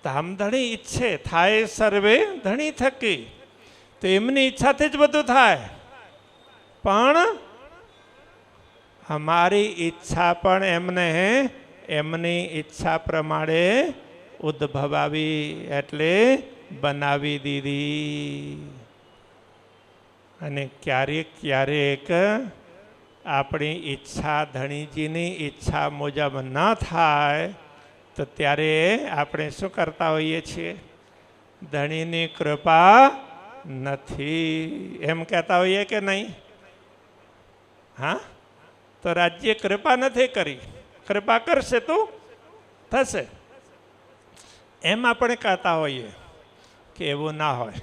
ધામધણી ઈચ્છે થાય સર્વે ધણી થકી, તો એમની ઈચ્છાથી જ બધું થાય. પણ અમારી ઈચ્છા પણ એમને એમની ઈચ્છા પ્રમાણે ઉદ્ભવાવી, એટલે બનાવી દીધી. અને ક્યારેક ક્યારેક આપણી ઈચ્છા ધણીજીની ઈચ્છા મુજબ ન થાય તો ત્યારે આપણે શું કરતા હોઈએ છીએ? ધણીની કૃપા નથી એમ કહેતા હોઈએ કે નહીં? હા, તો રાજ્ય કૃપા નથી કરી, કૃપા કરશે તો થશે એમ આપણે કહેતા હોઈએ. કે એવું ના હોય.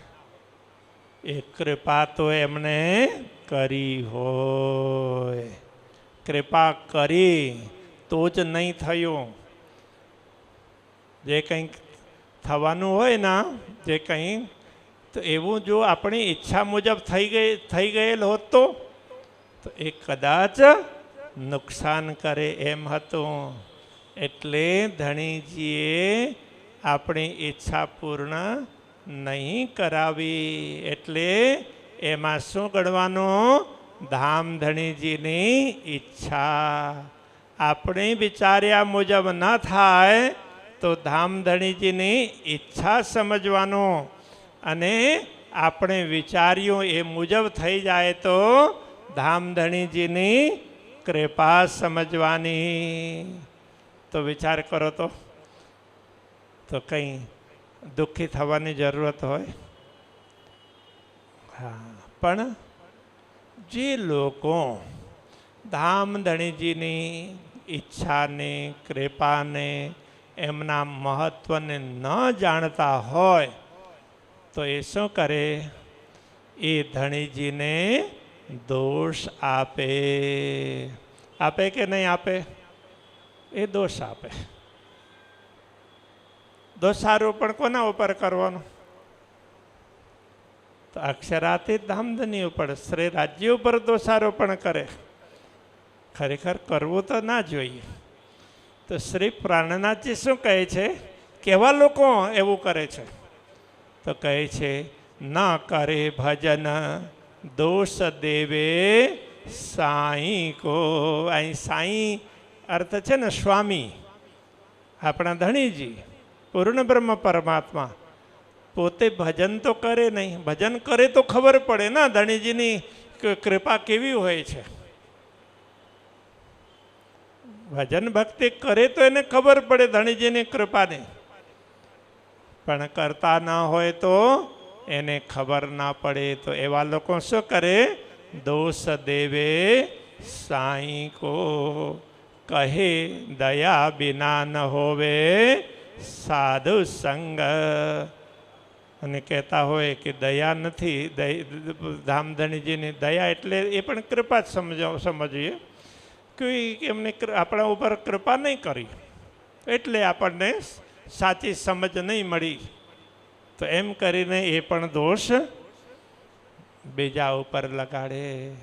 એ કૃપા તો એમને કરી હોય, કૃપા કરી તો જ નહીં થયું. જે કંઈક થવાનું હોય ને, જે કંઈ, તો એવું જો આપણી ઈચ્છા મુજબ થઈ ગયેલ હોત તો એ કદાચ નુકસાન કરે એમ હતું. એટલે ધણીજીએ આપણી ઈચ્છા પૂર્ણ નહીં કરાવી. એટલે એમાં શું ગણવાનું? ધામધણીજીની ઈચ્છા. આપણે વિચાર્યા મુજબ ન થાય તો ધામધણીજીની ઈચ્છા સમજવાનું, અને આપણે વિચાર્યું એ મુજબ થઈ જાય તો ધામધણીજીની કૃપા સમજવાની. તો વિચાર કરો તો કંઈ દુઃખી થવાની જરૂરત હોય? હા, પણ જે લોકો ધામધણીજીની ઈચ્છાને, કૃપાને, એમના મહત્વને ન જાણતા હોય તો એ શું કરે? એ ધણીજીને દોષ આપે. આપે કે નહીં આપે? એ દોષ આપે. દોષારોપણ કોના ઉપર કરવાનું? તો અક્ષરાતીત ધામધની ઉપર, શ્રી રાજ્ય ઉપર દોષારોપણ કરે. ખરેખર કરવું તો ના જોઈએ. તો શ્રી પ્રાણનાથજી શું કહે છે? કેવા લોકો એવું કરે છે? તો કહે છે, ન કરે ભજન દોષ દેવે સાઈ કો. અહીં સાઈ અર્થ છે ને સ્વામી, આપણા ધણીજી, પૂર્ણ બ્રહ્મ પરમાત્મા. પોતે ભજન તો કરે નહીં. ભજન કરે તો ખબર પડે ને ધણીજીની કૃપા કેવી હોય છે. ભજન ભક્તિ કરે તો એને ખબર પડે ધણીજીની કૃપાની. પણ કરતા ના હોય તો એને ખબર ના પડે. તો એવા લોકો શું કરે? દોષ દેવે સાઈ કો, કહે દયા બિના ન હોવે સાધુ સંગ. અને કહેતા હોય કે દયા નથી, ધામધણીજીની દયા એટલે એ પણ કૃપા જ સમજીએ. કે એમને આપણા ઉપર કૃપા નહીં કરી એટલે આપણને સાચી સમજ નહીં મળી. તો એમ કરીને એ પણ દોષ બીજા ઉપર લગાડે.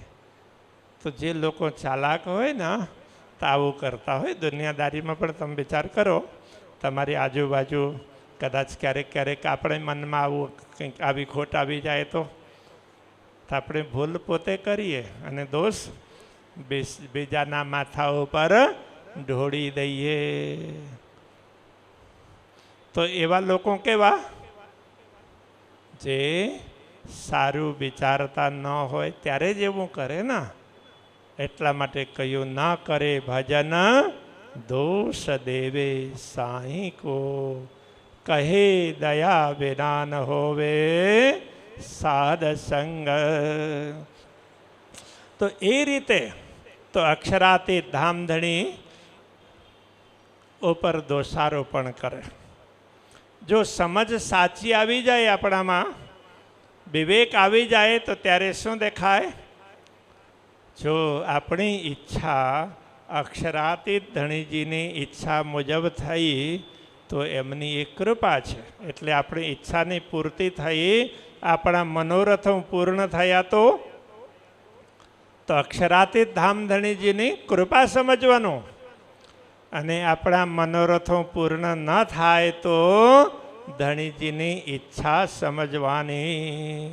તો જે લોકો ચાલાક હોય ને, તો આવું કરતા હોય. દુનિયાદારીમાં પણ તમે વિચાર કરો, તમારી આજુબાજુ કદાચ ક્યારેક ક્યારેક આપણે મનમાં આવું કંઈક આવી ખોટ આવી જાય તો આપણે ભૂલ પોતે કરીએ અને દોષ બીજાના માથા ઉપર ઢોળી દઈએ. તો એવા લોકો કેવા? જે સારું વિચારતા ન હોય ત્યારે જ એવું કરે ને. એટલા માટે કહ્યું, ના કરે ભજન દોષ દેવે સાઈ કો, કહે દયા વિના ન હોવે સાધ સંગ. તો એ રીતે તો અક્ષરાતીત ધામધણી ઉપર દોષારોપણ કરે. જો સમજ સાચી આવી જાય, આપણામાં વિવેક આવી જાય, તો ત્યારે શું દેખાય? જો આપણી ઈચ્છા અક્ષરાતીત ધણીજીની ઈચ્છા મુજબ થઈ તો એમની એક કૃપા છે. એટલે આપણી ઈચ્છાની પૂર્તિ થઈ, આપણા મનોરથો પૂર્ણ થયા તો અક્ષરાતીત ધામધણીજીની કૃપા સમજવાનું. અને આપણા મનોરથો પૂર્ણ ન થાય તો ધણીજીની ઈચ્છા સમજવાની.